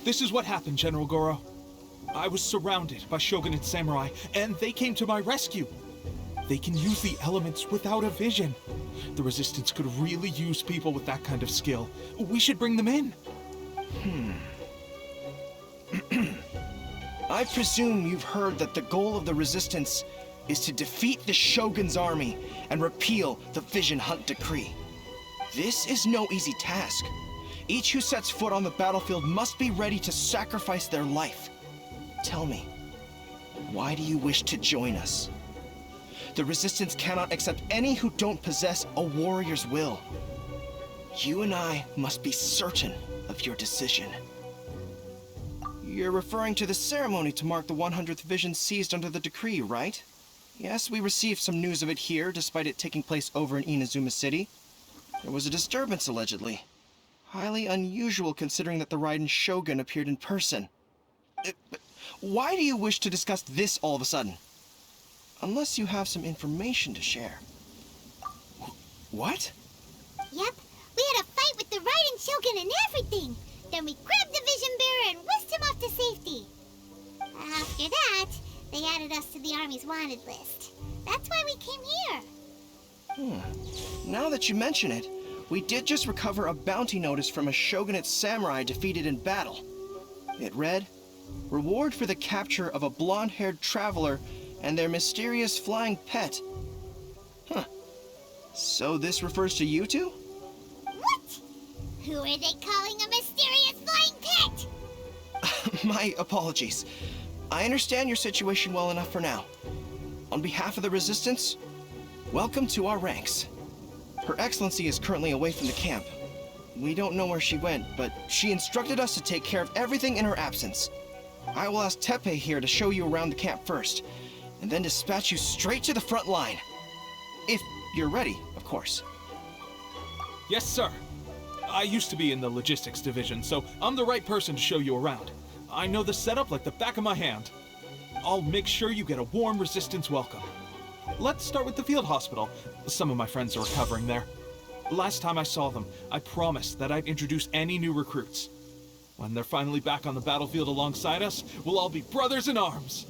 This is what happened, General Goro. I was surrounded by shogunate samurai, and they came to my rescue. They can use the elements without a vision. The Resistance could really use people with that kind of skill. We should bring them in. I presume you've heard that the goal of the Resistance is to defeat the Shogun's army and repeal the Vision Hunt Decree. This is no easy task. Each who sets foot on the battlefield must be ready to sacrifice their life. Tell me, why do you wish to join us? The Resistance cannot accept any who don't possess a warrior's will. You and I must be certain of your decision. You're referring to the ceremony to mark the 100th vision seized under the decree, right? Yes, we received some news of it here, despite it taking place over in Inazuma City. There was a disturbance, allegedly. Highly unusual considering that the Raiden Shogun appeared in person. Why do you wish to discuss this all of a sudden? Unless you have some information to share. What? Yep, we had a fight with the Raiden Shogun and everything. Then we grabbed the Vision Bearer and whisked him off to safety. After that, they added us to the Army's wanted list. That's why we came here. Now that you mention it, we did just recover a bounty notice from a Shogunate samurai defeated in battle. It read, "Reward for the capture of a blonde-haired traveler and their mysterious flying pet." So this refers to you two? What? Who are they calling a mysterious flying pet? My apologies. I understand your situation well enough for now. On behalf of the Resistance, welcome to our ranks. Her Excellency is currently away from the camp. We don't know where she went, but she instructed us to take care of everything in her absence. I will ask Teppei here to show you around the camp first, and then dispatch you straight to the front line. If you're ready, of course. Yes, sir. I used to be in the logistics division, so I'm the right person to show you around. I know the setup like the back of my hand. I'll make sure you get a warm Resistance welcome. Let's start with the field hospital. Some of my friends are recovering there. Last time I saw them, I promised that I'd introduce any new recruits. When they're finally back on the battlefield alongside us, we'll all be brothers in arms.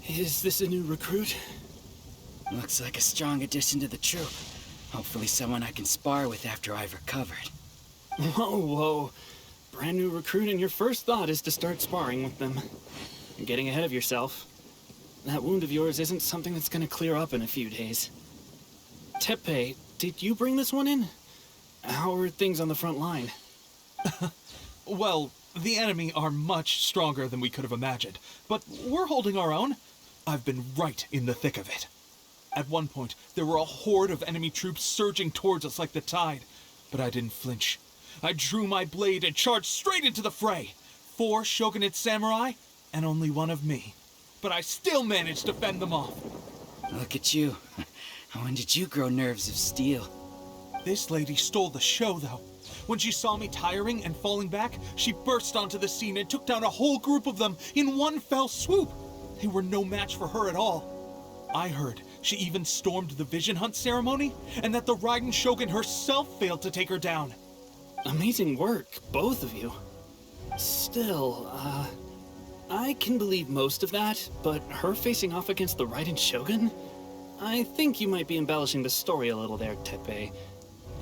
Is this a new recruit? Looks like a strong addition to the troop. Hopefully someone I can spar with after I've recovered. Whoa. Brand new recruit and your first thought is to start sparring with them. You're getting ahead of yourself. That wound of yours isn't something that's gonna clear up in a few days. Teppei, did you bring this one in? How are things on the front line? Well, the enemy are much stronger than we could have imagined, but we're holding our own. I've been right in the thick of it. At one point, there were a horde of enemy troops surging towards us like the tide, but I didn't flinch. I drew my blade and charged straight into the fray. 4 Shogunate samurai, and only 1 of me. But I still managed to fend them off. Look at you. When did you grow nerves of steel? This lady stole the show, though. When she saw me tiring and falling back, she burst onto the scene and took down a whole group of them in one fell swoop. They were no match for her at all. I heard she even stormed the Vision Hunt ceremony, and that the Raiden Shogun herself failed to take her down. Amazing work, both of you. Still, I can believe most of that, but her facing off against the Raiden Shogun? I think you might be embellishing the story a little there, Teppei.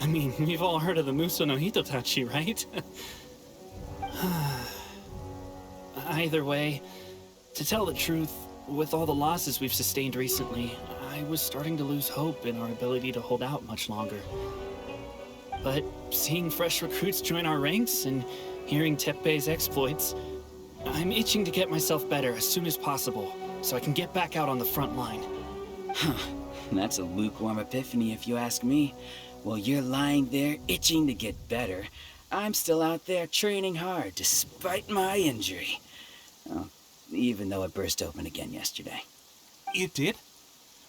I mean, we've all heard of the Muso no Hitotachi, right? Either way, to tell the truth, with all the losses we've sustained recently, I was starting to lose hope in our ability to hold out much longer. But seeing fresh recruits join our ranks and hearing Teppei's exploits, I'm itching to get myself better as soon as possible, so I can get back out on the front line. That's a lukewarm epiphany if you ask me. While you're lying there itching to get better, I'm still out there training hard despite my injury. Well, even though it burst open again yesterday. It did?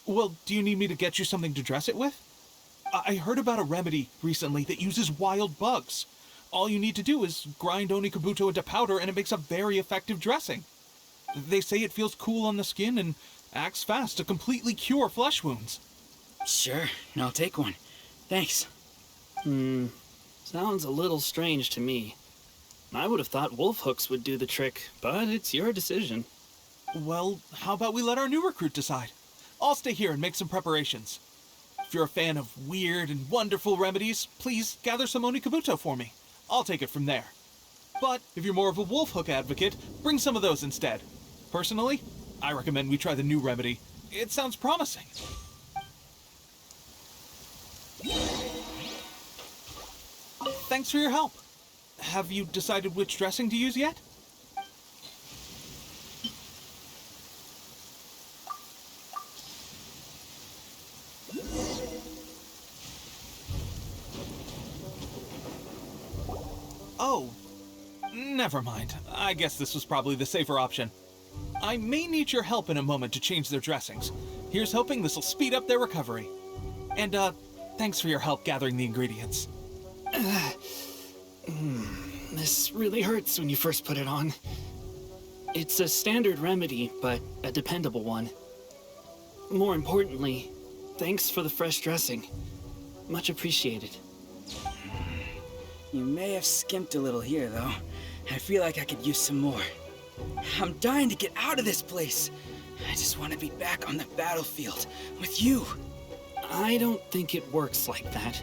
Well, do you need me to get you something to dress it with? I heard about a remedy recently that uses wild bugs. All you need to do is grind Onikabuto into powder and it makes a very effective dressing. They say it feels cool on the skin and acts fast to completely cure flesh wounds. Sure, I'll take one. Thanks. Sounds a little strange to me. I would have thought wolf hooks would do the trick, but it's your decision. Well, how about we let our new recruit decide? I'll stay here and make some preparations. If you're a fan of weird and wonderful remedies, please gather some Onikabuto for me. I'll take it from there. But if you're more of a wolf hook advocate, bring some of those instead. Personally, I recommend we try the new remedy. It sounds promising. Thanks for your help. Have you decided which dressing to use yet? Oh, never mind. I guess this was probably the safer option. I may need your help in a moment to change their dressings. Here's hoping this'll speed up their recovery. And, thanks for your help gathering the ingredients. This really hurts when you first put it on. It's a standard remedy, but a dependable one. More importantly, thanks for the fresh dressing. Much appreciated. You may have skimped a little here, though. I feel like I could use some more. I'm dying to get out of this place. I just want to be back on the battlefield with you. I don't think it works like that.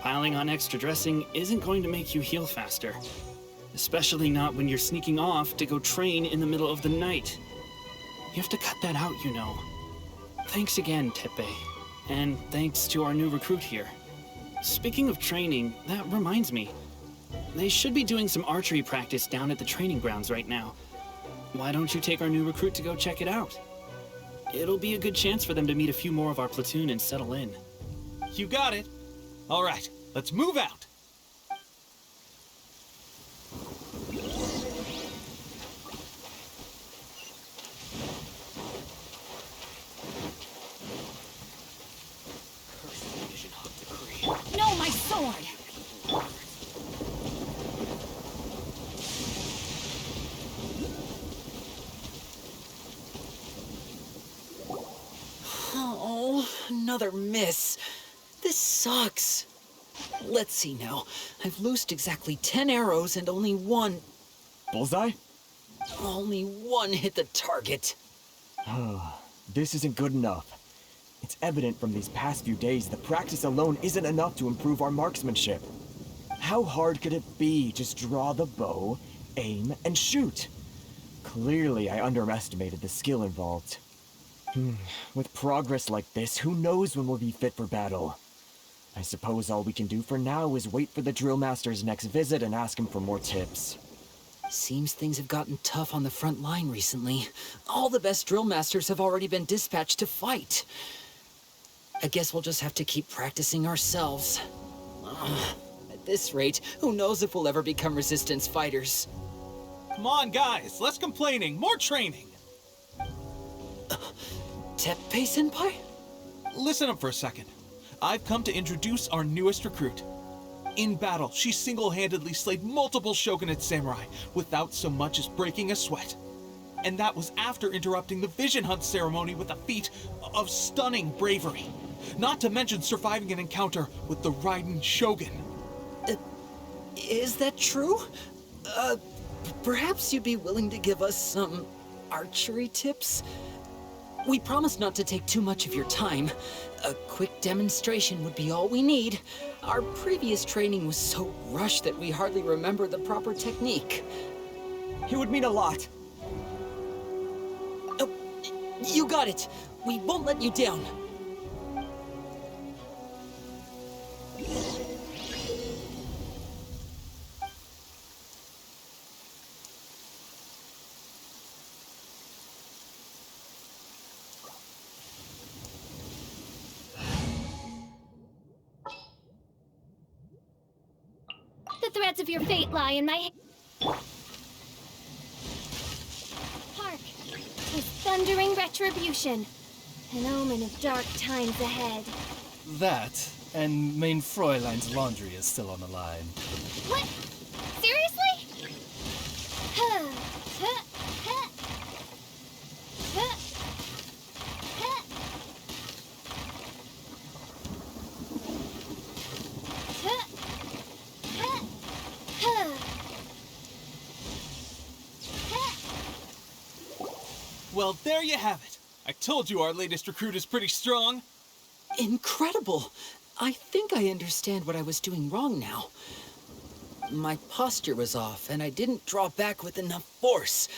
Piling on extra dressing isn't going to make you heal faster. Especially not when you're sneaking off to go train in the middle of the night. You have to cut that out, you know. Thanks again, Tepe. And thanks to our new recruit here. Speaking of training, that reminds me. They should be doing some archery practice down at the training grounds right now. Why don't you take our new recruit to go check it out? It'll be a good chance for them to meet a few more of our platoon and settle in. You got it. All right, let's move out. No, my sword! Oh, another miss. This sucks. Let's see now. I've loosed exactly 10 arrows and only one Bullseye? hit the target. This isn't good enough. It's evident from these past few days that practice alone isn't enough to improve our marksmanship. How hard could it be? Just draw the bow, aim, and shoot. Clearly, I underestimated the skill involved. With progress like this, who knows when we'll be fit for battle? I suppose all we can do for now is wait for the drill master's next visit and ask him for more tips. Seems things have gotten tough on the front line recently. All the best drill masters have already been dispatched to fight. I guess we'll just have to keep practicing ourselves. At this rate, who knows if we'll ever become resistance fighters. Come on, guys, less complaining, more training. Teppei-senpai? Listen up for a second. I've come to introduce our newest recruit. In battle, she single-handedly slayed multiple shogunate samurai without so much as breaking a sweat. And that was after interrupting the vision hunt ceremony with a feat of stunning bravery. Not to mention surviving an encounter with the Raiden Shogun. Is that true? Perhaps you'd be willing to give us some archery tips? We promise not to take too much of your time. A quick demonstration would be all we need. Our previous training was so rushed that we hardly remember the proper technique. It would mean a lot. Oh, you got it. We won't let you down. The threads of your fate lie in my... Hark! 'Tis thundering retribution. An omen of dark times ahead. That And main Fräulein's laundry is still on the line. What? Seriously? Well, there you have it. I told you our latest recruit is pretty strong. Incredible! I think I understand what I was doing wrong now. My posture was off, and I didn't draw back with enough force.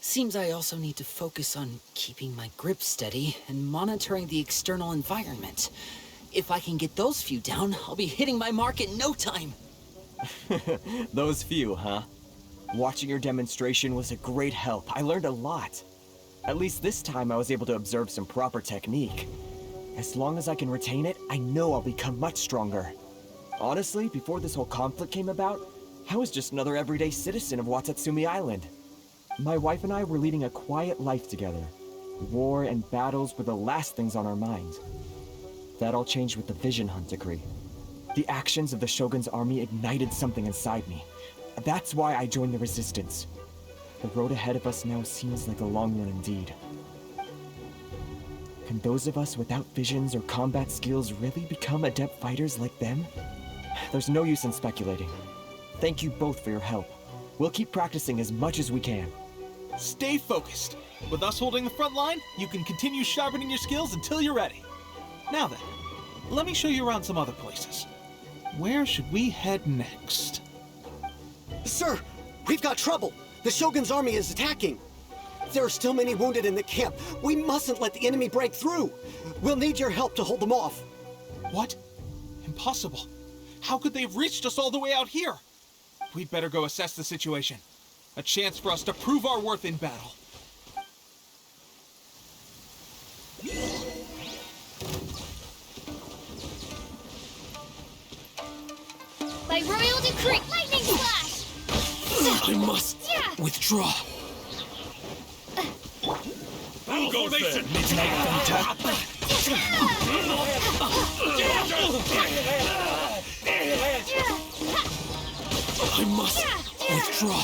Seems I also need to focus on keeping my grip steady and monitoring the external environment. If I can get those few down, I'll be hitting my mark in no time. Those few, huh? Watching your demonstration was a great help. I learned a lot. At least this time I was able to observe some proper technique. As long as I can retain it, I know I'll become much stronger. Honestly, before this whole conflict came about, I was just another everyday citizen of Watatsumi Island. My wife and I were leading a quiet life together. War and battles were the last things on our minds. That all changed with the Vision Hunt decree. The actions of the Shogun's army ignited something inside me. That's why I joined the Resistance. The road ahead of us now seems like a long one indeed. Can those of us without visions or combat skills really become adept fighters like them? There's no use in speculating. Thank you both for your help. We'll keep practicing as much as we can. Stay focused. With us holding the front line, you can continue sharpening your skills until you're ready. Now then, let me show you around some other places. Where should we head next? Sir, we've got trouble. The Shogun's army is attacking. There are still many wounded in the camp. We mustn't let the enemy break through. We'll need your help to hold them off. What? Impossible. How could they have reached us all the way out here? We'd better go assess the situation. A chance for us to prove our worth in battle. By royal decree, lightning flash! I must withdraw. Formation! Midnight contact! I must withdraw.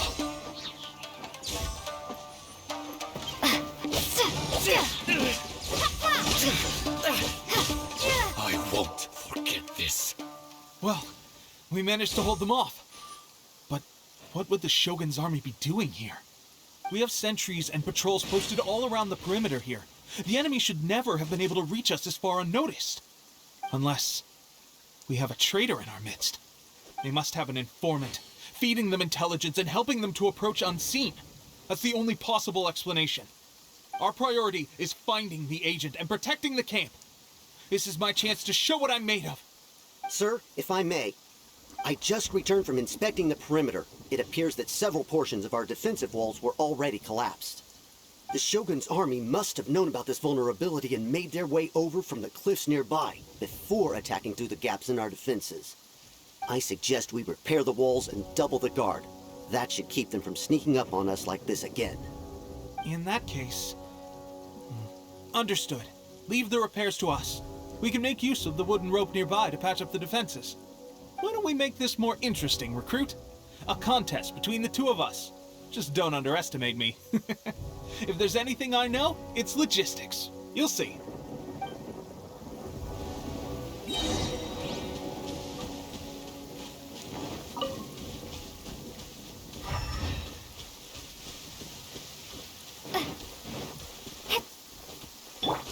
I won't forget this. Well, we managed to hold them off. But what would the Shogun's army be doing here? We have sentries and patrols posted all around the perimeter here. The enemy should never have been able to reach us this far unnoticed. Unless we have a traitor in our midst. They must have an informant, feeding them intelligence and helping them to approach unseen. That's the only possible explanation. Our priority is finding the agent and protecting the camp. This is my chance to show what I'm made of. Sir, if I may, I just returned from inspecting the perimeter. It appears that several portions of our defensive walls were already collapsed. The Shogun's army must have known about this vulnerability and made their way over from the cliffs nearby before attacking through the gaps in our defenses. I suggest we repair the walls and double the guard. That should keep them from sneaking up on us like this again. In that case... Understood. Leave the repairs to us. We can make use of the wooden rope nearby to patch up the defenses. Why don't we make this more interesting, recruit? A contest between the two of us. Just don't underestimate me. If there's anything I know, it's logistics. You'll see.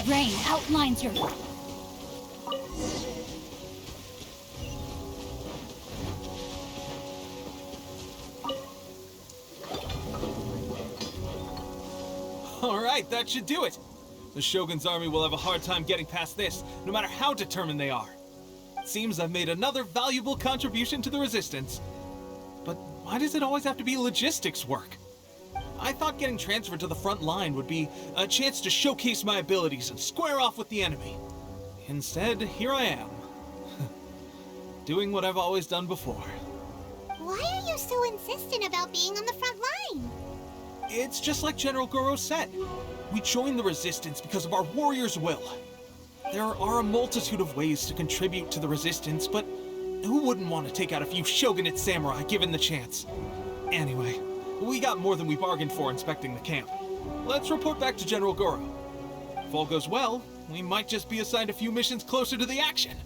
Rain outlines your... All right, that should do it. The Shogun's army will have a hard time getting past this, no matter how determined they are. It seems I've made another valuable contribution to the Resistance. But why does it always have to be logistics work? I thought getting transferred to the front line would be a chance to showcase my abilities and square off with the enemy. Instead, here I am. Doing what I've always done before. Why are you so insistent about being on the front line? It's just like General Goro said. We joined the Resistance because of our warrior's will. There are a multitude of ways to contribute to the resistance, but who wouldn't want to take out a few shogunate samurai given the chance? Anyway, we got more than we bargained for inspecting the camp. Let's report back to General Goro. If all goes well, we might just be assigned a few missions closer to the action.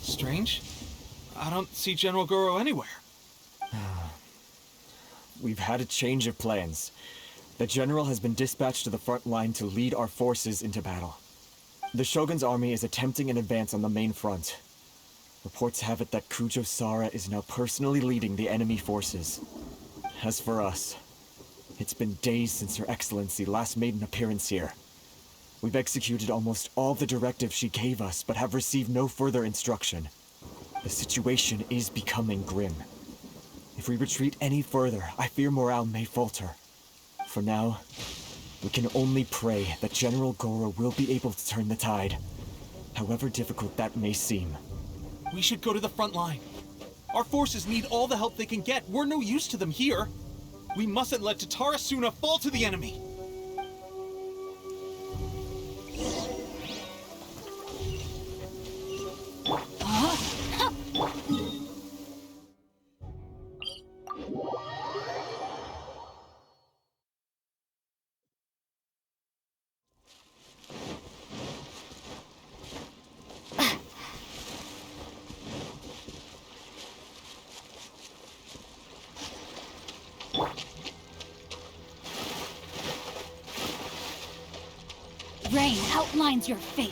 Strange. I don't see General Goro anywhere. We've had a change of plans. The general has been dispatched to the front line to lead our forces into battle. The Shogun's army is attempting an advance on the main front. Reports have it that Kujo Sara is now personally leading the enemy forces. As for us, it's been days since Her Excellency last made an appearance here. We've executed almost all the directives she gave us, but have received no further instruction. The situation is becoming grim. If we retreat any further, I fear morale may falter. For now, we can only pray that General Goro will be able to turn the tide, however difficult that may seem. We should go to the front line. Our forces need all the help they can get. We're no use to them here. We mustn't let Tatara Suna fall to the enemy. Rain outlines your fate.